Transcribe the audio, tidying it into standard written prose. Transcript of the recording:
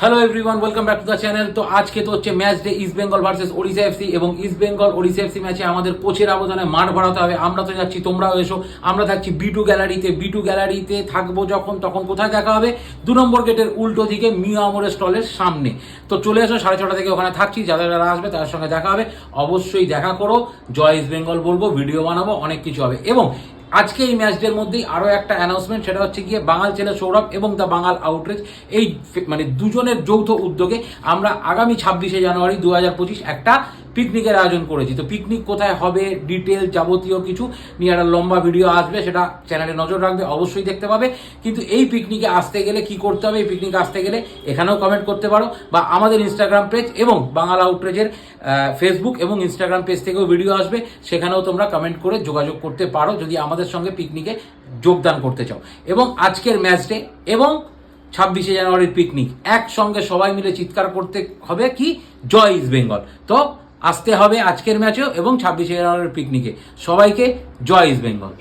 Hello everyone, welcome back to the channel. তো আজকে তো হচ্ছে match day, east Bengal versus Odisha FC. এবং ইস্ট বেঙ্গল ওড়িশা এফসি ম্যাচে আমাদের কোচের আবেদনে মাঠ ভরাতে হবে। আমরা তো যাচ্ছি, তোমরাও এসো। আমরা থাকছি B2 গ্যালারিতে। B2 গ্যালারিতে থাকবো তখন কোথায় দেখা হবে? 2 নম্বর গেটের উল্টো দিকে মিয়া আমরের স্টলের সামনে। তো চলে এসো, 6:30 থেকে ওখানে থাকছি। যারা আসবে তাদের সঙ্গে দেখা হবে। অবশ্যই দেখা করো, জয় ইস্ট বেঙ্গল বলবো, ভিডিও বানাবো, অনেক কিছু হবে। এবং আজকে এই ম্যাচদের মধ্যেই আরও একটা অ্যানাউন্সমেন্ট, সেটা হচ্ছে গিয়ে বাঙাল ছেলে সৌরভ এবং দ্য বাঙাল আউটরিচ, এই মানে দুজনের যৌথ উদ্যোগে আমরা আগামী 26শে জানুয়ারি 2025 একটা পিকনিকের আয়োজন করেছি। তো পিকনিক কোথায় হবে, ডিটেল যাবতীয় কিছু নিয়ে একটা লম্বা ভিডিও আসবে, সেটা চ্যানেলে নজর রাখবে, অবশ্যই দেখতে পাবে। কিন্তু এই পিকনিকে আসতে গেলে কি করতে হবে, এই পিকনিকে আসতে গেলে এখানেও কমেন্ট করতে পারো, বা আমাদের ইনস্টাগ্রাম পেজ এবং বাঙাল আউটরিচের ফেসবুক এবং ইনস্টাগ্রাম পেজ থেকেও ভিডিও আসবে, সেখানেও তোমরা কমেন্ট করে যোগাযোগ করতে পারো যদি আমাদের সঙ্গে পিকনিকে যোগদান করতে চাও। এবং আজকের ম্যাচ ডে এবং 26শে জানুয়ারির পিকনিক একসঙ্গে সবাই মিলে চিৎকার করতে হবে কি, জয় ইস্ট বেঙ্গল। তো আসতে হবে আজকের ম্যাচেও এবং 26শে জানুয়ারির পিকনিকে। সবাইকে জয় ইস্ট বেঙ্গল।